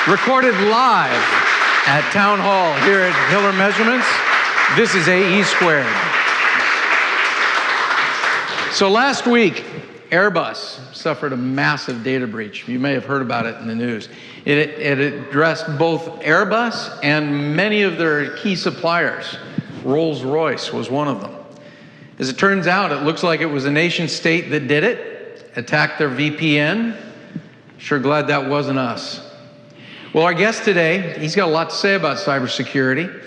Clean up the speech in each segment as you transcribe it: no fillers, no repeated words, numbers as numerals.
Recorded live at Town Hall here at Hiller Measurements. This is AE Squared. So last week, Airbus suffered a massive data breach. You may have heard about it in the news. It addressed both Airbus and many of their key suppliers. Rolls-Royce was one of them. As it turns out, it looks like it was a nation state that did it, attacked their VPN. Sure glad that wasn't us. Well, our guest today, he's got a lot to say about cybersecurity.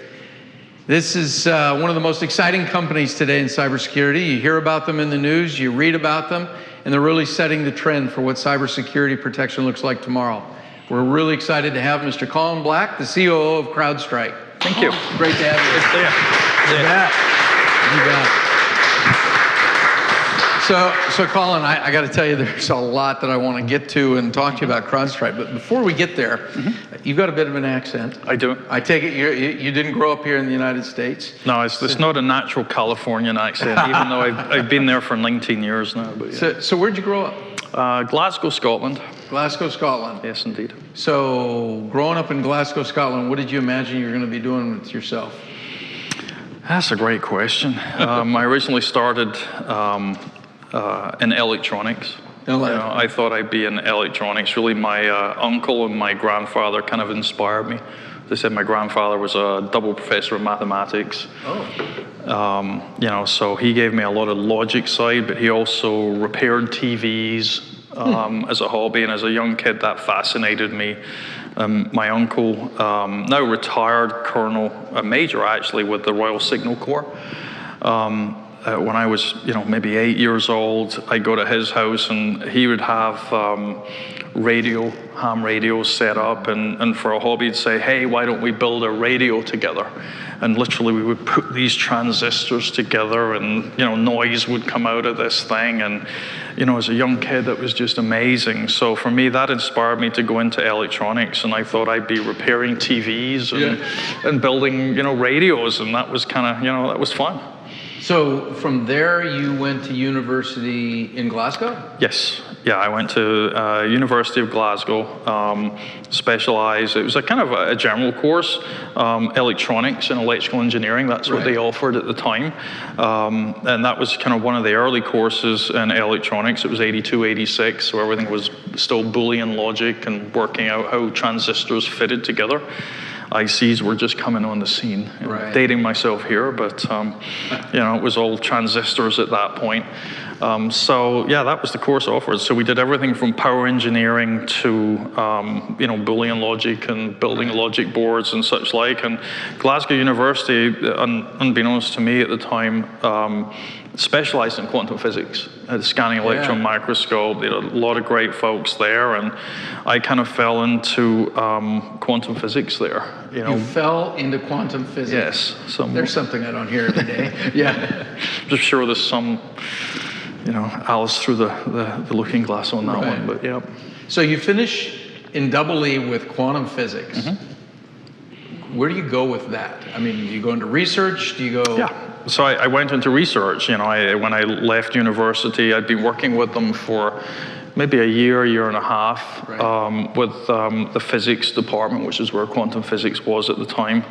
This is one of the most exciting companies today in cybersecurity. You hear about them in the news, you read about them, and they're really setting the trend for what cybersecurity protection looks like tomorrow. We're really excited to have Mr. Colin Black, the COO of Crowdstrike. Thank you. Great to have you. Good to You bet. You bet. So Colin, I got to tell you, there's a lot that I want to get to and talk to you about Crowdstrike. But before we get there, you've got a bit of an accent. I do. I take it you didn't grow up here in the United States? No, it's not a natural Californian accent, even though I've been there for 19 years now. But yeah. So where'd you grow up? Glasgow, Scotland. Glasgow, Scotland. Yes, indeed. So growing up in Glasgow, Scotland, what did you imagine you were going to be doing with yourself? That's a great question. I originally started in electronics. I thought I'd be in electronics. Really, my uncle and my grandfather kind of inspired me. They said my grandfather was a double professor of mathematics. So he gave me a lot of logic side, but he also repaired TVs as a hobby, and as a young kid that fascinated me. My uncle, now retired colonel, a major actually with the Royal Signal Corps. When I was, maybe 8 years old, I'd go to his house and he would have ham radios set up, and for a hobby he'd say, hey, why don't we build a radio together? And literally we would put these transistors together and, noise would come out of this thing. And, as a young kid, that was just amazing. So for me, that inspired me to go into electronics, and I thought I'd be repairing TVs and building, radios, and that was kind of, that was fun. So from there, you went to university in Glasgow? Yes. Yeah, I went to University of Glasgow, specialized. It was a kind of a general course, electronics and electrical engineering. That's what they offered at the time. And that was kind of one of the early courses in electronics. It was 82, 86, so everything was still Boolean logic and working out how transistors fitted together. ICs were just coming on the scene. Dating myself here, but it was all transistors at that point. That was the course offered. So we did everything from power engineering to Boolean logic and building logic boards and such like. And Glasgow University, unbeknownst to me at the time, specialized in quantum physics, the scanning electron microscope. They had a lot of great folks there, and I kind of fell into quantum physics there. You fell into quantum physics? Yes. There's something I don't hear every day. Just sure there's some, Alice through the looking glass on that one, but yeah. So you finish in double E with quantum physics. Where do you go with that? I mean, do you go into research? Do you go... Yeah. So I went into research. When I left university, I'd been working with them for maybe a year and a half with the physics department, which is where quantum physics was at the time.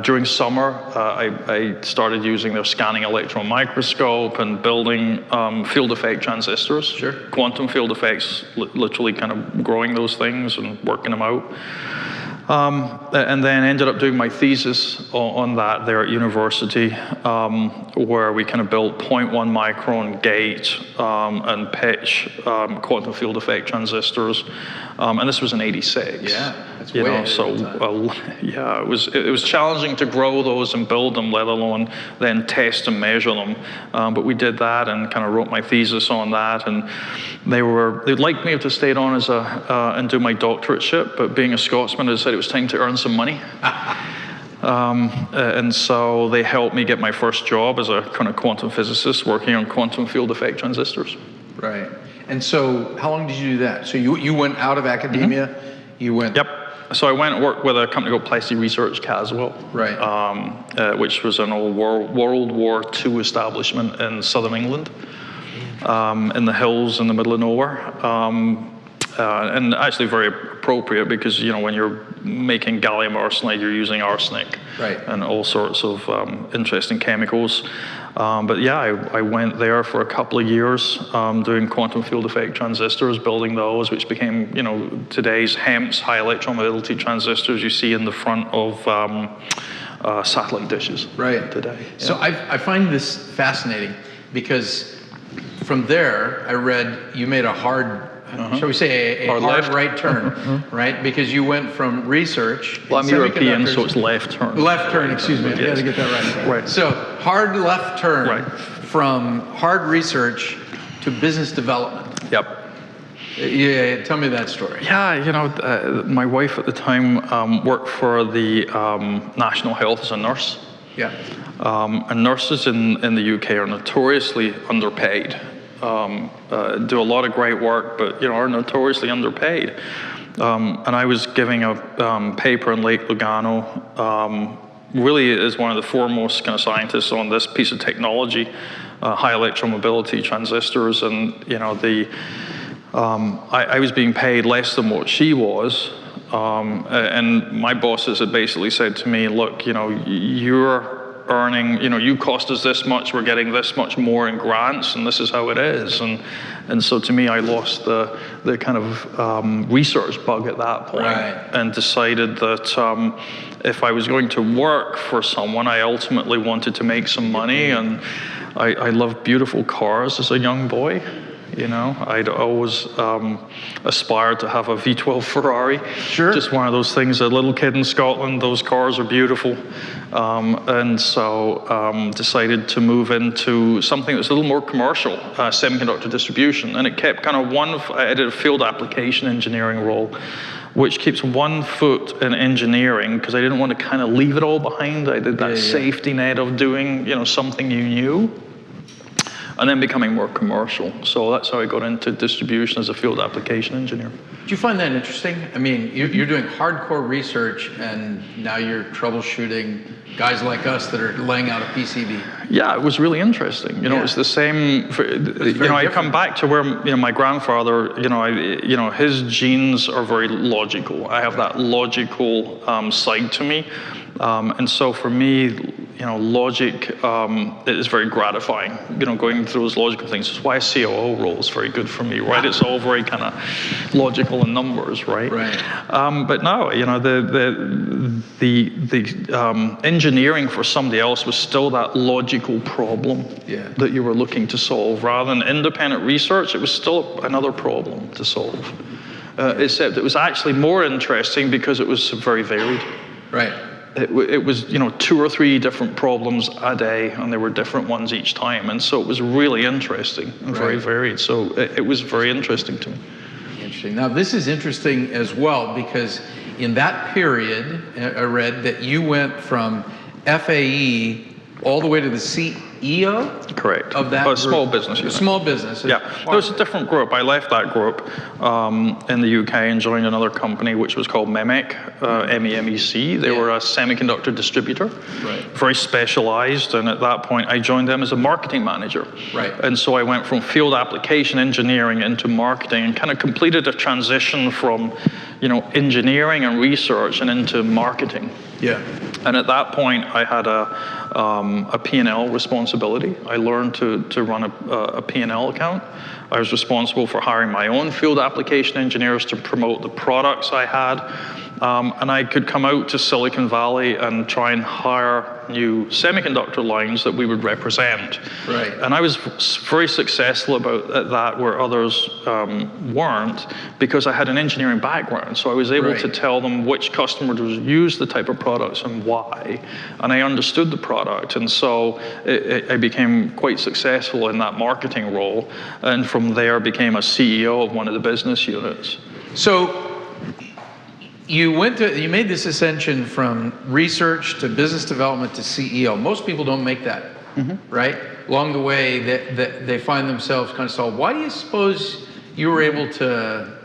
During summer, I started using their scanning electron microscope and building field effect transistors. Quantum field effects, literally kind of growing those things and working them out. And then ended up doing my thesis on that there at university, where we kind of built 0.1 micron gate and pitch quantum field effect transistors. And this was in '86. Yeah, that's way ahead of time. It was challenging to grow those and build them, let alone then test and measure them. But we did that and kind of wrote my thesis on that. And they'd like me to stay on as and do my doctorateship, but being a Scotsman, they said it was time to earn some money. And so they helped me get my first job as a kind of quantum physicist working on quantum field effect transistors. Right. And so how long did you do that? So you went out of academia, you went... Yep. So I went and worked with a company called Plessy Research Caswell, which was an old World War II establishment in southern England, in the hills in the middle of nowhere. And actually very appropriate because, when you're making gallium arsenide, you're using arsenic and all sorts of interesting chemicals. But yeah, I went there for a couple of years doing quantum field effect transistors, building those, which became, today's HEMTs, high electron mobility transistors you see in the front of satellite dishes today. Yeah. So I find this fascinating because from there, I read you made a hard, shall we say, a hard right turn, right? Because you went from research. Well, I'm European, so it's left turn. Left turn, excuse me. I got to get that right. Right. So hard left turn from hard research to business development. Yep. Yeah, tell me that story. Yeah, my wife at the time worked for the National Health as a nurse. Yeah. And nurses in the UK are notoriously underpaid. Do a lot of great work, but are notoriously underpaid. And I was giving a paper in Lake Lugano, really as one of the foremost kind of scientists on this piece of technology, high electron mobility transistors, and I was being paid less than what she was. And my bosses had basically said to me, look, you're earning, you cost us this much, we're getting this much more in grants, and this is how it is. And so to me, I lost the kind of research bug at that point, and decided that if I was going to work for someone, I ultimately wanted to make some money, and I loved beautiful cars as a young boy. I'd always aspired to have a V12 Ferrari. Sure. Just one of those things, a little kid in Scotland, those cars are beautiful. And so decided to move into something that's a little more commercial, semiconductor distribution. And it kept kind of I did a field application engineering role, which keeps one foot in engineering, because I didn't want to kind of leave it all behind. I did that safety net of doing, something you knew. And then becoming more commercial. So that's how I got into distribution as a field application engineer. Do you find that interesting? I mean, you're doing hardcore research, and now you're troubleshooting guys like us that are laying out a PCB. Yeah, it was really interesting. It's the same. I come back to where my grandfather. His genes are very logical. I have that logical side to me, and so for me, logic is very gratifying. Going through those logical things. That's why a COO role is very good for me, right? It's all very kind of logical in numbers, right? Right. But no, the engineering for somebody else was still that logical problem that you were looking to solve. Rather than independent research, it was still another problem to solve. Except it was actually more interesting because it was very varied. Right. It was 2 or 3 different problems a day, and there were different ones each time, and so it was really interesting and very varied. So it was very interesting to me. Interesting. Now this is interesting as well, because in that period, I read that you went from FAE all the way to the CEO. Correct. Of that a small business unit. Small business. Yeah, there was a different group. I left that group in the UK and joined another company which was called MEMEC, MEMEC. They were a semiconductor distributor, very specialized. And at that point, I joined them as a marketing manager. Right. And so I went from field application engineering into marketing, and kind of completed a transition from, engineering and research and into marketing. Yeah. And at that point, I had a P&L responsibility. I learned to run a P&L account. I was responsible for hiring my own field application engineers to promote the products I had. And I could come out to Silicon Valley and try and hire new semiconductor lines that we would represent. Right. And I was very successful at that where others weren't, because I had an engineering background. So I was able to tell them which customers would use the type of products and why. And I understood the product. And so I became quite successful in that marketing role. And from there became a CEO of one of the business units. So you made this ascension from research to business development to CEO. Most people don't make that, right? Along the way, they find themselves kind of solved. Why do you suppose you were able to?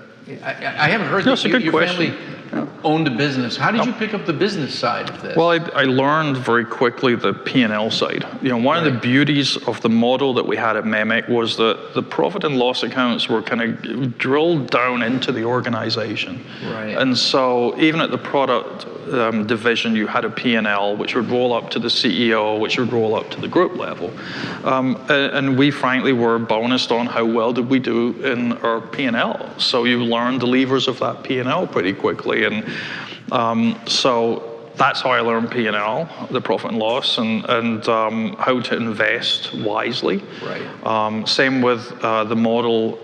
I haven't heard That's a good question. Family owned a business. How did you pick up the business side of this? Well, I learned very quickly the P&L side. One of the beauties of the model that we had at Memic was that the profit and loss accounts were kind of drilled down into the organization. Right. And so even at the product division, you had a P&L, which would roll up to the CEO, which would roll up to the group level. And we frankly were bonused on how well did we do in our P&L. So you learned the levers of that P&L pretty quickly. And so that's how I learned P&L, the profit and loss, and how to invest wisely. Right. Same with the model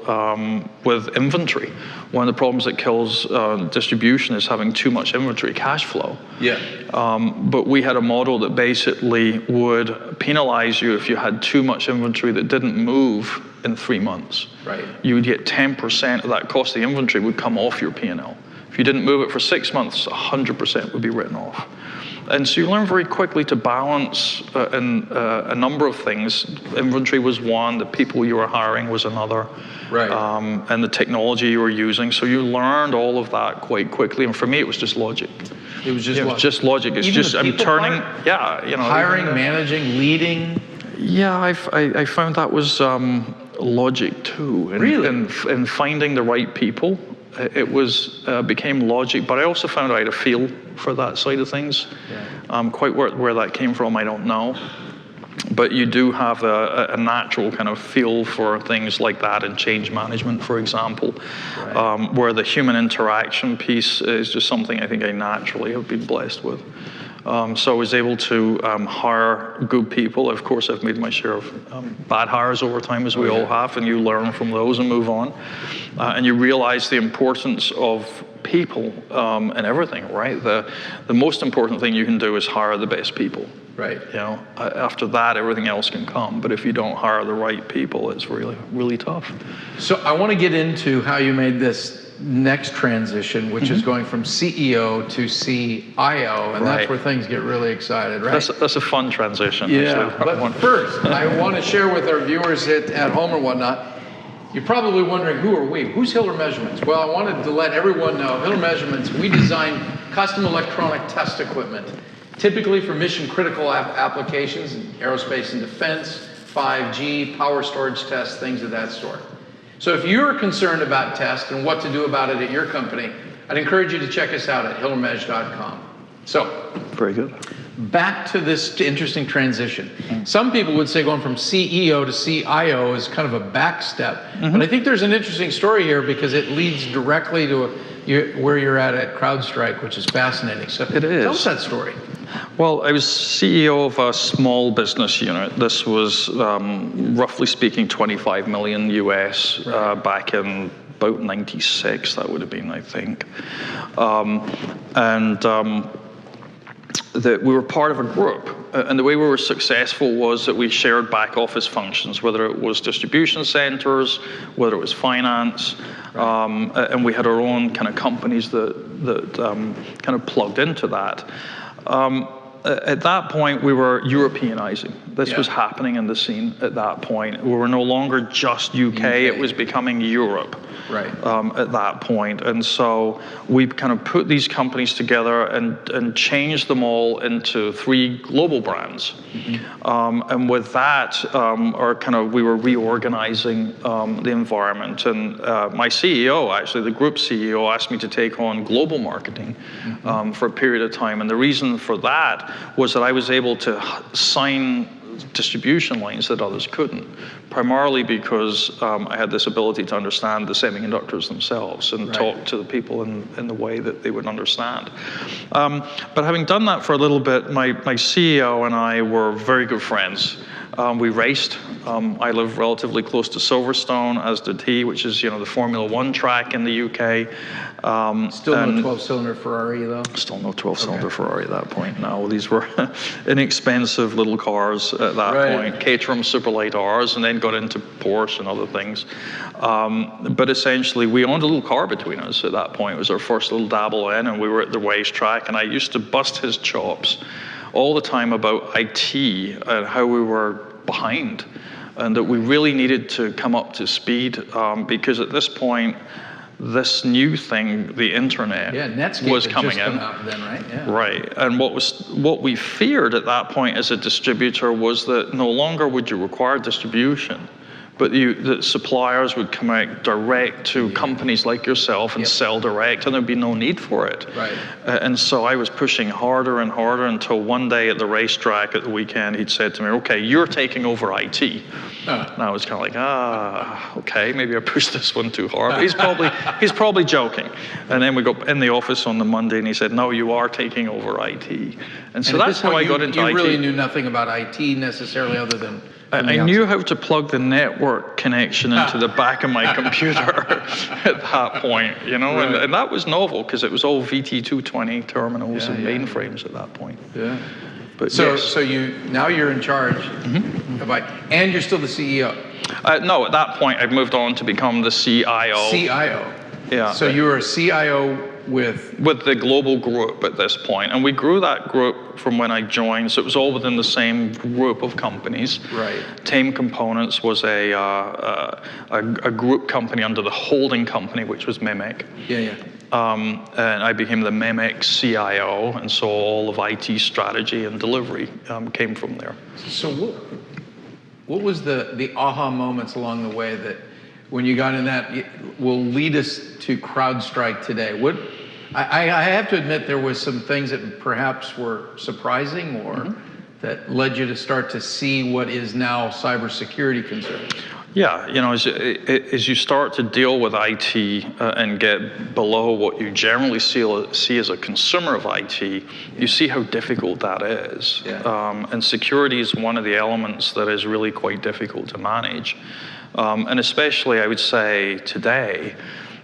with inventory. One of the problems that kills distribution is having too much inventory cash flow. Yeah. But we had a model that basically would penalize you if you had too much inventory that didn't move in 3 months. Right. You would get 10% of that cost of the inventory would come off your P&L. If you didn't move it for 6 months, 100% would be written off. And so you learn very quickly to balance a number of things. Inventory was one, the people you were hiring was another, right. And the technology you were using. So you learned all of that quite quickly. And for me, it was just logic. It was just logic. It's just logic. It's even just, I'm turning, part? yeah. Hiring, managing, leading. Yeah, I found that was logic too. Really? And finding the right people. It was became logic, but I also found I had a feel for that side of things. Yeah. Quite where that came from, I don't know. But you do have a natural kind of feel for things like that in change management, for example, right. Where the human interaction piece is just something I think I naturally have been blessed with. So I was able to hire good people. Of course, I've made my share of bad hires over time, as we all have, and you learn from those and move on. And you realize the importance of people and everything, right? The most important thing you can do is hire the best people. Right. After that, everything else can come. But if you don't hire the right people, it's really, really tough. So I want to get into how you made this next transition, which is going from CEO to CIO, and that's where things get really excited, right? That's a fun transition. Yeah, actually. but first, I want to share with our viewers at home or whatnot, you're probably wondering, who are we? Who's Hiller Measurements? Well, I wanted to let everyone know, Hiller Measurements, we design custom electronic test equipment, typically for mission-critical applications in aerospace and defense, 5G, power storage tests, things of that sort. So if you're concerned about test and what to do about it at your company, I'd encourage you to check us out at hillermeg.com. So, very good. Back to this interesting transition. Some people would say going from CEO to CIO is kind of a back step, but I think there's an interesting story here because it leads directly to where you're at Crowdstrike, which is fascinating. So it is. Tell us that story. Well, I was CEO of a small business unit. This was, roughly speaking, 25 million US back in about 96, that would have been, I think. That we were part of a group. And the way we were successful was that we shared back office functions, whether it was distribution centers, whether it was finance, and we had our own kind of companies that kind of plugged into that. At that point, we were Europeanizing. This was happening in the scene at that point. We were no longer just UK. It was becoming Europe at that point. And so we kind of put these companies together and changed them all into 3 global brands. And with that, we were reorganizing the environment. And my CEO, actually, the group CEO, asked me to take on global marketing for a period of time. And the reason for that was that I was able to sign distribution lines that others couldn't, primarily because I had this ability to understand the semiconductors themselves and talk to the people in the way that they would understand. But having done that for a little bit, my CEO and I were very good friends. We raced. I live relatively close to Silverstone, as did he, which is the Formula One track in the UK. Still no 12-cylinder Ferrari, though? Still no 12-cylinder Ferrari at that point. No, these were inexpensive little cars at that point. Caterham Superlight Rs, and then got into Porsche and other things. But essentially, we owned a little car between us at that point. It was our first little dabble in, and we were at the racetrack, and I used to bust his chops all the time about IT and how we were behind, and that we really needed to come up to speed because at this point, this new thing, the internet, Yeah, Netscape was had coming just come in. out then, right? Yeah. Right, and what we feared at that point as a distributor was that no longer would you require distribution, but the suppliers would come out direct to companies like yourself and sell direct, and there'd be no need for it. Right. And so I was pushing harder and harder until one day at the racetrack at the weekend, he'd said to me, okay, you're taking over IT. And I was kind of like, okay, maybe I pushed this one too hard. But he's probably joking. And then we got in the office on the Monday, and he said, no, you are taking over IT. And so that's how I got into IT. You really knew nothing about IT necessarily other than I knew how to plug the network connection into the back of my computer at that point, you know, Right. and that was novel because it was all VT220 terminals and mainframes at that point. Yeah. But So, yes. so now you're in charge of IT, and you're still the CEO. No, at that point I'd moved on to become the CIO. CIO. Yeah. So you were a CIO with the global group at this point, and we grew that group from when I joined, so it was all within the same group of companies. Right. Tame Components was a group company under the holding company, which was Mimic. Yeah. And I became the Mimic CIO, and so all of IT strategy and delivery came from there. So what was the aha moments along the way that when you got in that will lead us to Crowdstrike today? What I have to admit there was some things that perhaps were surprising or that led you to start to see what is now cybersecurity concerns. Yeah, you know, as you start to deal with IT and get below what you generally see as a consumer of IT, you see how difficult that is. Yeah. And security is one of the elements that is really quite difficult to manage. And especially, I would say, today,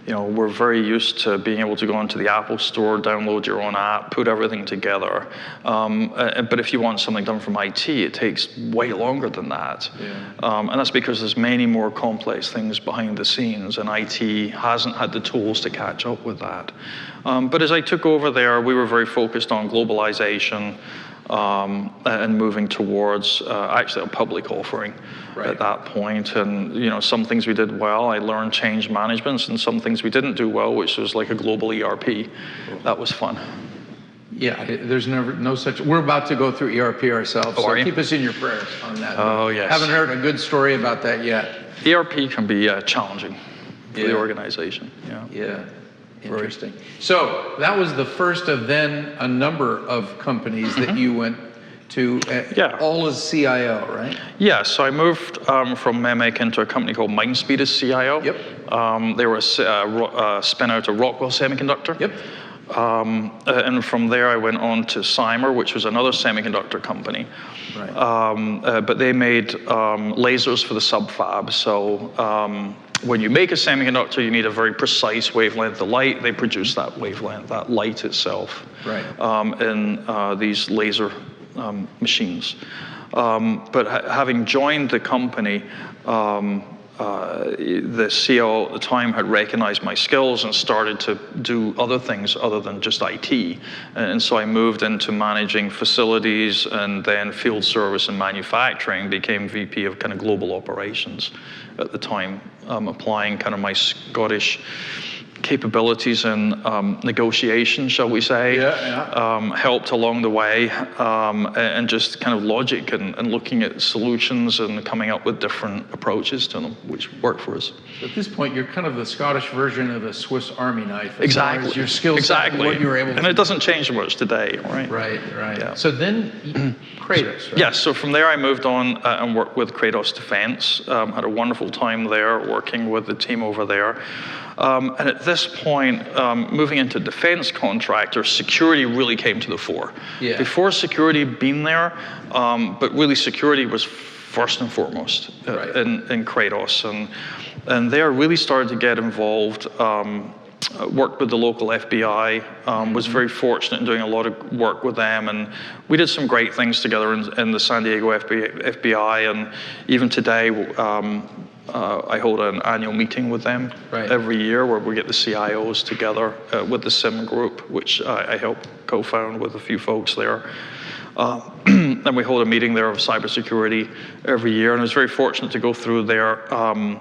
you know, we're very used to being able to go into the Apple Store, download your own app, put everything together. But if you want something done from IT, it takes way longer than that. Yeah. And that's because there's many more complex things behind the scenes, and IT hasn't had the tools to catch up with that. But as I took over there, we were very focused on globalization and moving towards actually a public offering. Right. At that point, and you know, some things we did well. I learned change management, and some things we didn't do well, which was like a global ERP. That was fun. Yeah, there's no such. We're about to go through ERP ourselves, so keep us in your prayers on that. Oh yes. Haven't heard a good story about that yet. ERP can be challenging for the organization. Yeah. Yeah. Interesting. So that was the first of then a number of companies that you went to, all as CIO, right? Yeah, so I moved from Mimic into a company called Mindspeed as CIO. Yep. They were a spin out of Rockwell Semiconductor. Yep. And from there I went on to Cymer, which was another semiconductor company. Right. But they made lasers for the sub-fab. So when you make a semiconductor, you need a very precise wavelength of light. They produce that wavelength, that light itself, in these laser machines. But having joined the company, the CEO at the time had recognized my skills and started to do other things other than just IT. And so I moved into managing facilities and then field service and manufacturing, became VP of kind of global operations at the time, applying kind of my Scottish capabilities and negotiation, shall we say, helped along the way, and just kind of logic and looking at solutions and coming up with different approaches to them, which worked for us. At this point, you're kind of the Scottish version of a Swiss Army knife. Exactly. Your skill set, what you were able to and it doesn't change much today, right? Right. Yeah. So then, Kratos, right? Yes, so from there I moved on and worked with Kratos Defense. Had a wonderful time there, working with the team over there. And at this point, moving into defense contractors, security really came to the fore. Yeah. Before security had been there, but really security was first and foremost in Kratos. And there really started to get involved, worked with the local FBI, was very fortunate in doing a lot of work with them. And we did some great things together in the San Diego FBI. And even today, I hold an annual meeting with them every year where we get the CIOs together with the SIM group, which I help co-found with a few folks there. and we hold a meeting there of cybersecurity every year. And I was very fortunate to go through their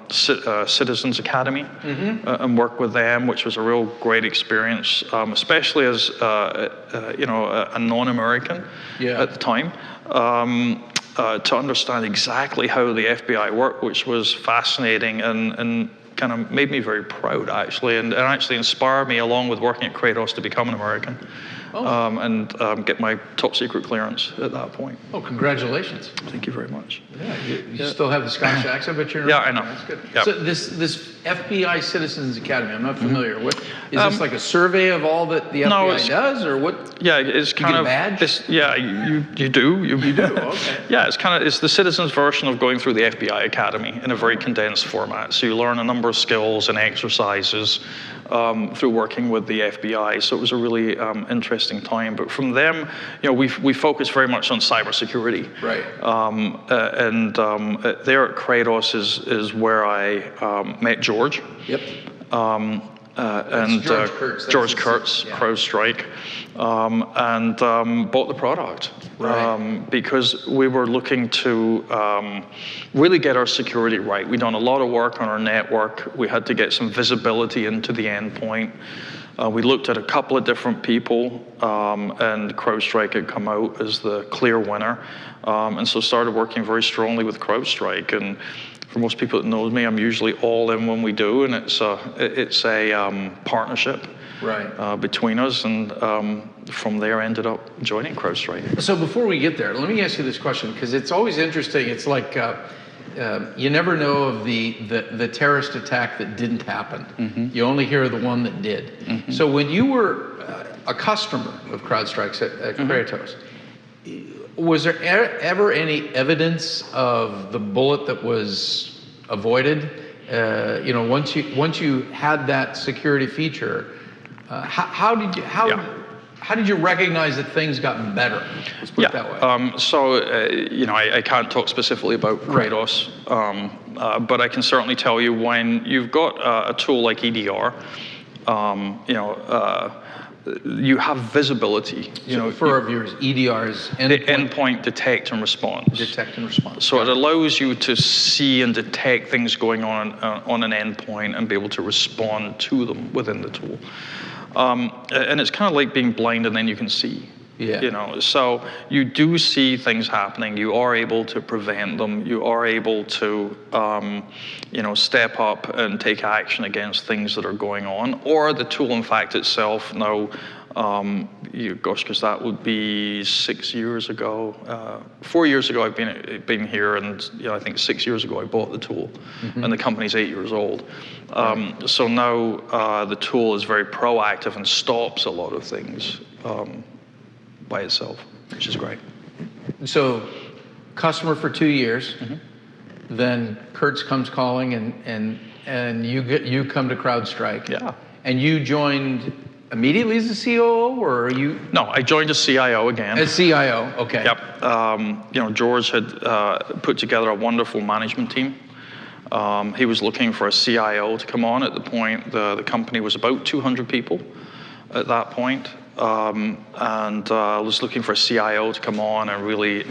Citizens Academy and work with them, which was a real great experience, especially as a non-American at the time. To understand exactly how the FBI worked, which was fascinating and kind of made me very proud, actually, and actually inspired me, along with working at Kratos, to become an American. And get my top secret clearance at that point. Oh, congratulations. Thank you very much. Yeah, you still have the Scottish accent, but you're Yeah, I know. That's good. Yep. So this FBI Citizens Academy, I'm not familiar. What is this, like a survey of all that the FBI does, or what? Yeah, it's kind of. You get a badge? You do. You do. Okay. Yeah, it's the citizens' version of going through the FBI Academy in a very condensed format. So you learn a number of skills and exercises through working with the FBI. So it was a really interesting time. But from them, we focus very much on cybersecurity. Right. There at Kratos is where I met George. Yep. And George Kurtz. George Kurtz, yeah. Crowdstrike, and bought the product. Right. Because we were looking to really get our security right. We'd done a lot of work on our network. We had to get some visibility into the endpoint. We looked at a couple of different people, and Crowdstrike had come out as the clear winner. And so started working very strongly with Crowdstrike. And for most people that know me, I'm usually all in when we do, and it's a partnership between us, and from there ended up joining Crowdstrike. So before we get there, let me ask you this question, because it's always interesting. It's like you never know of the terrorist attack that didn't happen. You only hear of the one that did. So when you were a customer of Crowdstrike's at Kratos, was there ever any evidence of the bullet that was avoided? Once you had that security feature, how did you recognize that things got better? Let's put it that way. I can't talk specifically about Kratos, but I can certainly tell you when you've got a tool like EDR, you have visibility. For our viewers, EDR is endpoint detect and response. Detect and response. So it allows you to see and detect things going on an endpoint and be able to respond to them within the tool. And it's kind of like being blind and then you can see. Yeah. So you do see things happening. You are able to prevent them. You are able to, step up and take action against things that are going on. Or the tool, in fact, itself now, because that would be 6 years ago. 4 years ago, I've been here, and I think 6 years ago I bought the tool, and the company's 8 years old. So now the tool is very proactive and stops a lot of things by itself, which is great. So, customer for 2 years, then Kurtz comes calling, and you come to Crowdstrike. Yeah. And you joined immediately as a COO, or are you? No, I joined as CIO again. As CIO, okay. Yep. George had put together a wonderful management team. He was looking for a CIO to come on. At the point, the company was about 200 people at that point. And was looking for a CIO to come on and really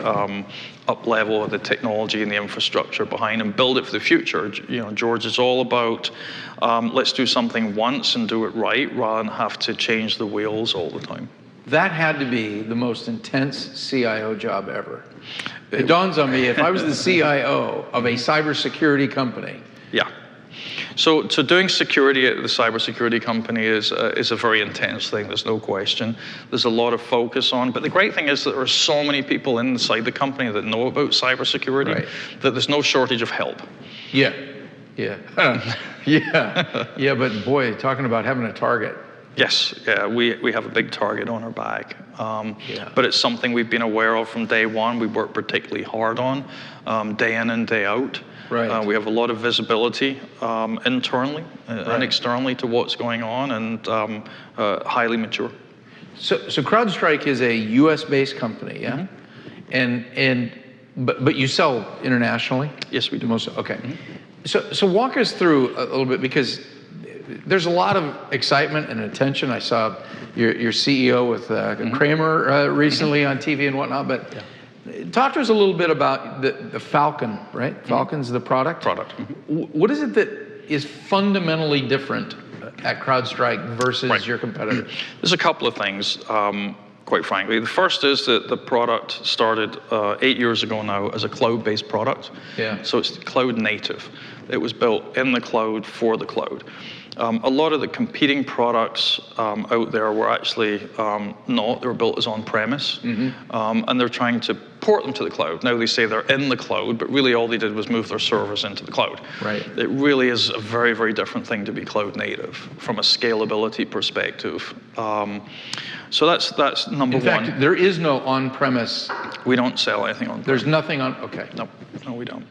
up-level the technology and the infrastructure behind and build it for the future. George is all about let's do something once and do it right, rather than have to change the wheels all the time. That had to be the most intense CIO job ever. It dawns on me, if I was the CIO of a cybersecurity company. Yeah. So doing security at the cybersecurity company is a very intense thing. There's no question. There's a lot of focus on. But the great thing is that there are so many people inside the company that know about cybersecurity that there's no shortage of help. Yeah. But boy, talking about having a target. Yes, we have a big target on our back. But it's something we've been aware of from day one. We work particularly hard on, day in and day out. Right. We have a lot of visibility internally and externally to what's going on, and highly mature. So CrowdStrike is a U.S.-based company, yeah? But you sell internationally? Yes, we do. Okay. So walk us through a little bit, because there's a lot of excitement and attention. I saw your CEO with Kramer recently on TV and whatnot, but Talk to us a little bit about the Falcon, right? Falcon's the product. What is it that is fundamentally different at Crowdstrike versus your competitor? There's a couple of things, quite frankly. The first is that the product started 8 years ago now as a cloud-based product. Yeah. So it's cloud native. It was built in the cloud for the cloud. A lot of the competing products out there were actually not. They were built as on-premise, and they're trying to port them to the cloud. Now they say they're in the cloud, but really all they did was move their servers into the cloud. Right. It really is a very, very different thing to be cloud native from a scalability perspective. So that's number one. In fact, there is no on-premise. We don't sell anything on-premise. There's nothing on. Okay. No, we don't.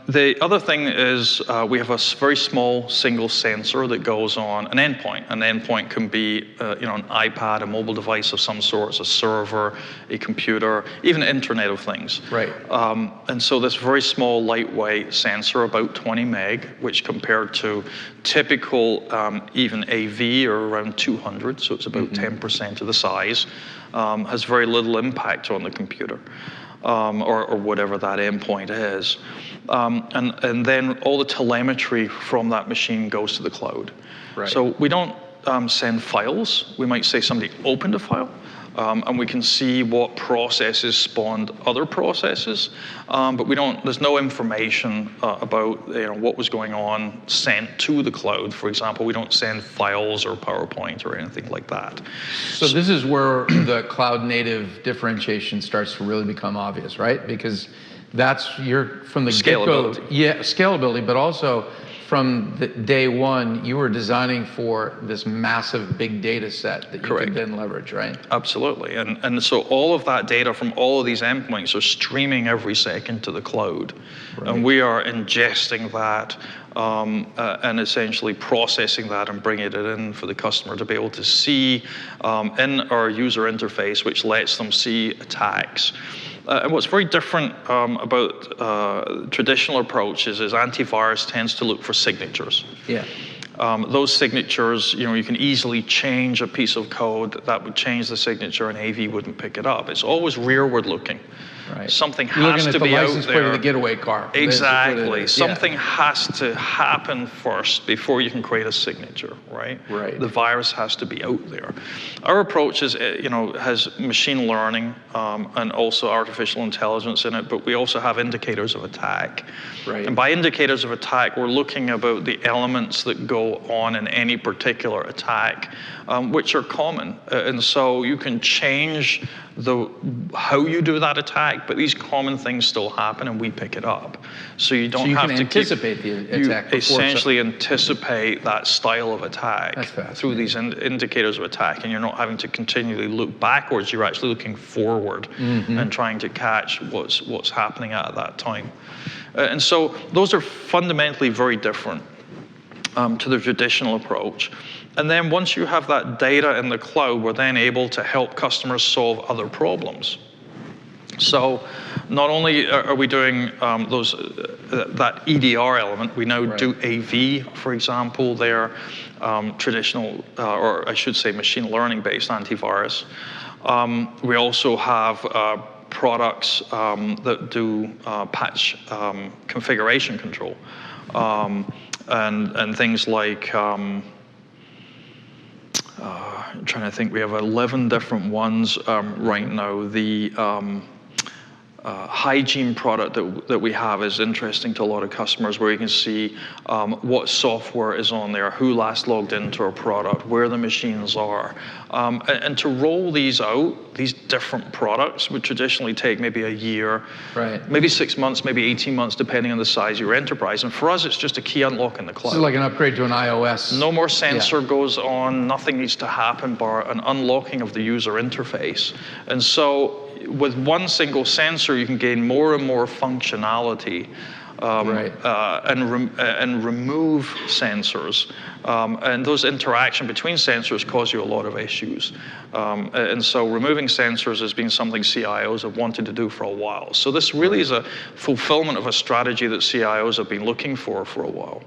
The other thing is we have a very small single sensor that goes on an endpoint. An endpoint can be an iPad, a mobile device of some sort, a server, a computer, even Internet of Things. Right. And so this very small, lightweight sensor, about 20 meg, which compared to typical even AV are around 200, so it's about 10% of the size, has very little impact on the computer. Or whatever that endpoint is. And then all the telemetry from that machine goes to the cloud. Right. So we don't send files. We might say somebody opened a file, and we can see what processes spawned other processes, but we don't. There's no information about what was going on sent to the cloud. For example, we don't send files or PowerPoint or anything like that. So this is where the cloud native differentiation starts to really become obvious, right? Because that's from the get-go. Yeah, scalability, but also from the day one, you were designing for this massive big data set that you could then leverage, right? Absolutely, and so all of that data from all of these endpoints are streaming every second to the cloud, and we are ingesting that and essentially processing that and bringing it in for the customer to be able to see in our user interface, which lets them see attacks. And what's very different about traditional approaches is antivirus tends to look for signatures. Yeah. Those signatures, you can easily change a piece of code that would change the signature and AV wouldn't pick it up. It's always rearward looking. Right. Something has to be out there. You're looking at the license plate of the getaway car. Exactly. Something has to happen first before you can create a signature, right? Right. The virus has to be out there. Our approach is, has machine learning and also artificial intelligence in it, but we also have indicators of attack. Right. And by indicators of attack, we're looking about the elements that go on in any particular attack, which are common. And so you can change how you do that attack, but these common things still happen and we pick it up. So you don't have to anticipate the attack. You essentially anticipate that style of attack through these indicators of attack, and you're not having to continually look backwards, you're actually looking forward and trying to catch what's happening at that time. And so those are fundamentally very different to the traditional approach. And then once you have that data in the cloud, we're then able to help customers solve other problems. So not only are we doing that EDR element, we now do AV, for example, they're traditional, or I should say machine learning based antivirus. We also have products that do patch configuration control and things like I'm trying to think, we have 11 different ones right now. The hygiene product that we have is interesting to a lot of customers, where you can see what software is on there, who last logged into our product, where the machines are. And to roll these out, these different products would traditionally take maybe a year, maybe 6 months, maybe 18 months, depending on the size of your enterprise. And for us, it's just a key unlock in the cloud. This is like an upgrade to an iOS. No more sensor goes on, nothing needs to happen bar an unlocking of the user interface. And so with one single sensor, you can gain more and more functionality and remove sensors. And those interaction between sensors cause you a lot of issues. And so removing sensors has been something CIOs have wanted to do for a while. So this really is a fulfillment of a strategy that CIOs have been looking for a while.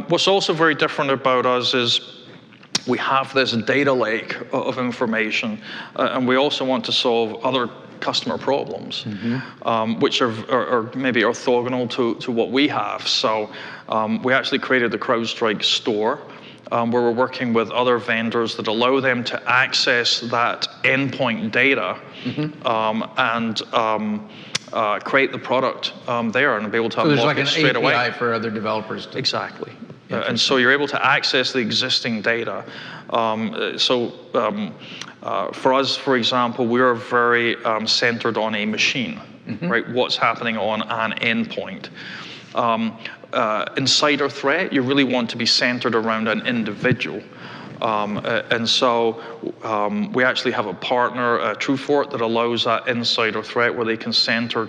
What's also very different about us is we have this data lake of information, and we also want to solve other customer problems, which are maybe orthogonal to what we have. So we actually created the Crowdstrike store, where we're working with other vendors that allow them to access that endpoint data and create the product there and be able to So there's unlock like it an straight away. API for other developers to... Exactly. And so you're able to access the existing data. For us, for example, we are very centered on a machine, right? What's happening on an endpoint. Insider threat, you really want to be centered around an individual. And so we actually have a partner, TrueFort, that allows that insider threat where they can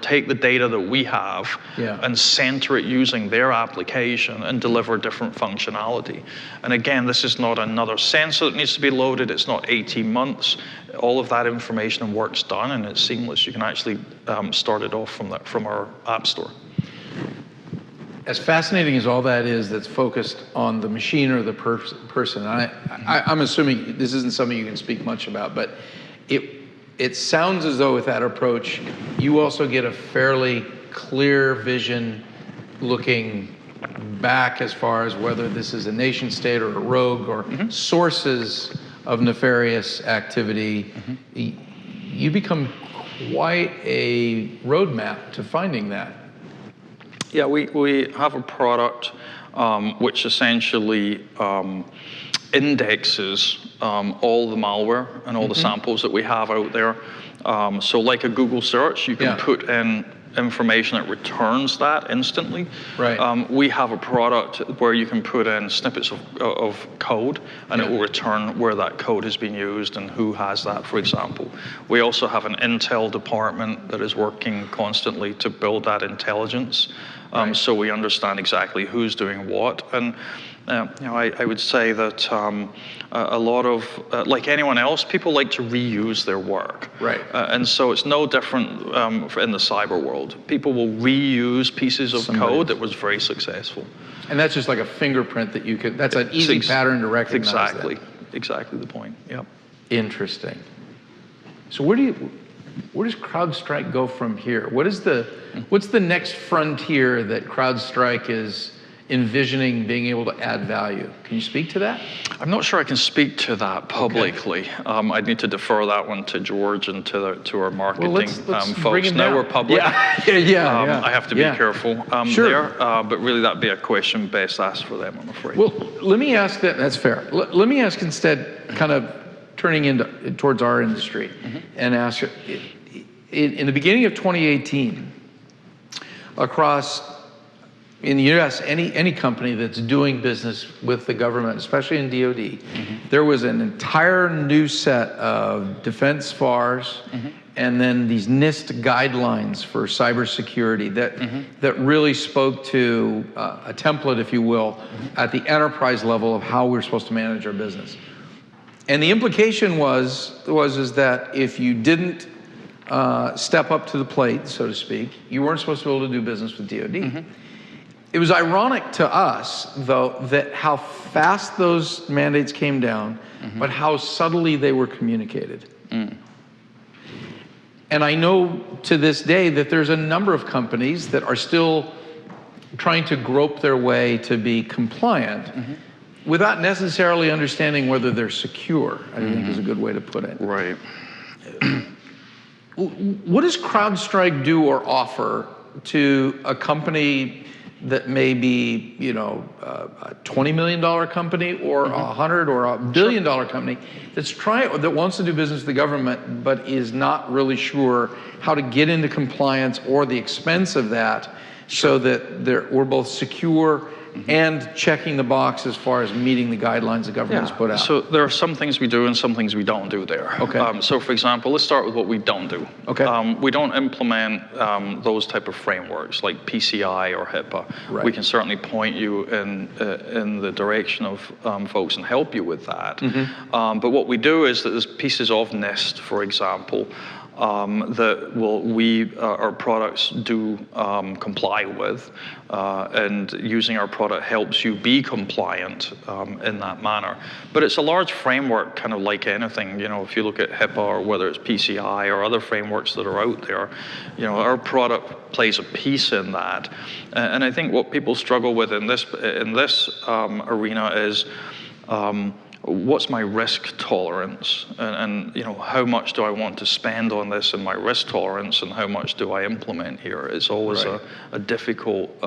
take the data that we have and center it using their application and deliver different functionality. And again, this is not another sensor that needs to be loaded. It's not 18 months. All of that information and work's done, and it's seamless. You can actually start it off from our app store. As fascinating as all that is, that's focused on the machine or the person, I'm assuming this isn't something you can speak much about, but it sounds as though with that approach, you also get a fairly clear vision looking back as far as whether this is a nation state or a rogue or sources of nefarious activity. You become quite a roadmap to finding that. Yeah, we have a product which essentially indexes all the malware and all the samples that we have out there. So like a Google search, you can put in information that returns that instantly. Right. We have a product where you can put in snippets of code, and it will return where that code has been used and who has that, for example. We also have an intel department that is working constantly to build that intelligence, so we understand exactly who's doing what. And I would say that a lot of, like anyone else, people like to reuse their work. Right. And so it's no different in the cyber world. People will reuse pieces of code that was very successful. And that's just like a fingerprint that you could, that's an easy pattern to recognize. Exactly the point, yep. Interesting. So where does Crowdstrike go from here? What's the next frontier that Crowdstrike is envisioning being able to add value? Can you speak to that? I'm not sure I can speak to that publicly. I'd need to defer that one to George and to our marketing let's folks. Now we're public. Yeah. I have to be careful there, but really that'd be a question best asked for them, I'm afraid. Well, let me ask that. That's fair. Let me ask instead, kind of turning towards our industry, and ask, in the beginning of 2018, across in the U.S., any company that's doing business with the government, especially in DoD, there was an entire new set of defense FARs and then these NIST guidelines for cybersecurity that really spoke to a template, if you will, at the enterprise level of how we're supposed to manage our business. And the implication was that if you didn't step up to the plate, so to speak, you weren't supposed to be able to do business with DoD. It was ironic to us, though, that how fast those mandates came down, but how subtly they were communicated. And I know to this day that there's a number of companies that are still trying to grope their way to be compliant without necessarily understanding whether they're secure, I think is a good way to put it. Right. What does Crowdstrike do or offer to a company that may be, a $20 million company or a $100 or a $1 billion company that wants to do business with the government but is not really sure how to get into compliance or the expense of that, so that we're both secure and checking the box as far as meeting the guidelines the government has put out? So there are some things we do and some things we don't do there. Okay. So for example, let's start with what we don't do. Okay. We don't implement those type of frameworks like PCI or HIPAA. Right. We can certainly point you in the direction of folks and help you with that. But what we do is that there's pieces of NIST, for example, that our products do comply with, and using our product helps you be compliant in that manner. But it's a large framework, kind of like anything. If you look at HIPAA or whether it's PCI or other frameworks that are out there, our product plays a piece in that. And I think what people struggle with in this arena is, what's my risk tolerance, and how much do I want to spend on this and my risk tolerance, and how much do I implement here? It's always a difficult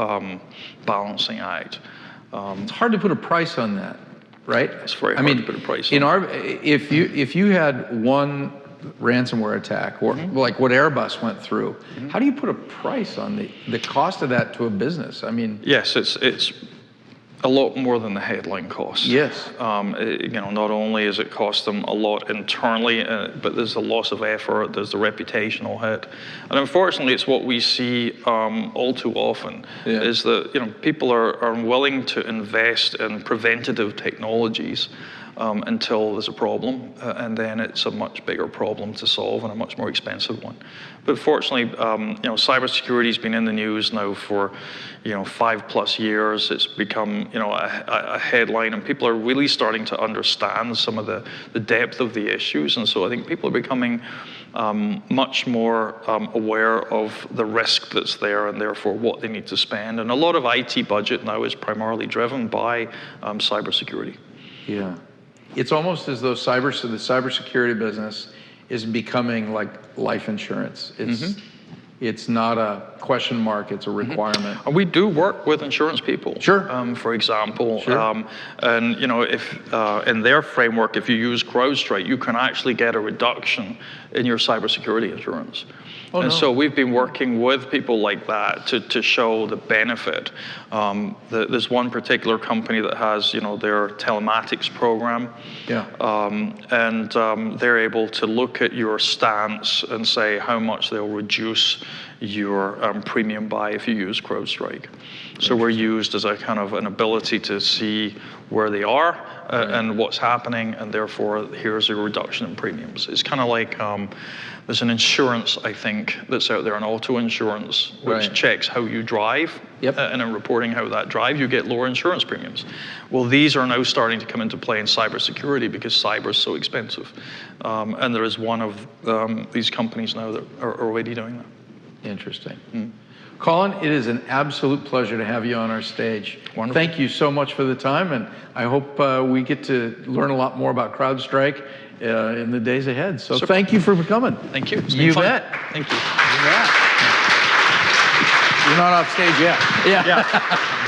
balancing act. It's hard to put a price on that, right? It's very hard to put a price on. If you had one ransomware attack, or like what Airbus went through, how do you put a price on the cost of that to a business? I mean, yes, it's a lot more than the headline cost. Yes. Not only is it cost them a lot internally, but there's a loss of effort, there's the reputational hit. And unfortunately, it's what we see all too often, is that people are unwilling to invest in preventative technologies until there's a problem, and then it's a much bigger problem to solve and a much more expensive one. But fortunately, cybersecurity's been in the news now for 5+ years. It's become a headline, and people are really starting to understand some of the depth of the issues. And so I think people are becoming much more aware of the risk that's there, and therefore what they need to spend. And a lot of IT budget now is primarily driven by cybersecurity. Yeah. It's almost as though the cybersecurity business is becoming like life insurance. It's not a question mark, it's a requirement. And we do work with insurance people. Sure. For example. Sure. And if in their framework, if you use Crowdstrike, you can actually get a reduction in your cybersecurity insurance. So we've been working with people like that to show the benefit. There's one particular company that has their telematics program. Yeah. And they're able to look at your stance and say how much they'll reduce your premium by if you use Crowdstrike. So we're used as a kind of an ability to see where they are and what's happening, and therefore here's a reduction in premiums. It's kind of like there's an insurance, I think, that's out there, an auto insurance, which checks how you drive, and in reporting how that drive, you get lower insurance premiums. Well, these are now starting to come into play in cybersecurity because cyber is so expensive. And there is one of these companies now that are already doing that. Interesting. Colin, it is an absolute pleasure to have you on our stage. Wonderful. Thank you so much for the time, and I hope we get to learn a lot more about Crowdstrike in the days ahead. So thank you for coming. Thank you. You bet. Thank you. You bet. You're not off stage yet. Yeah.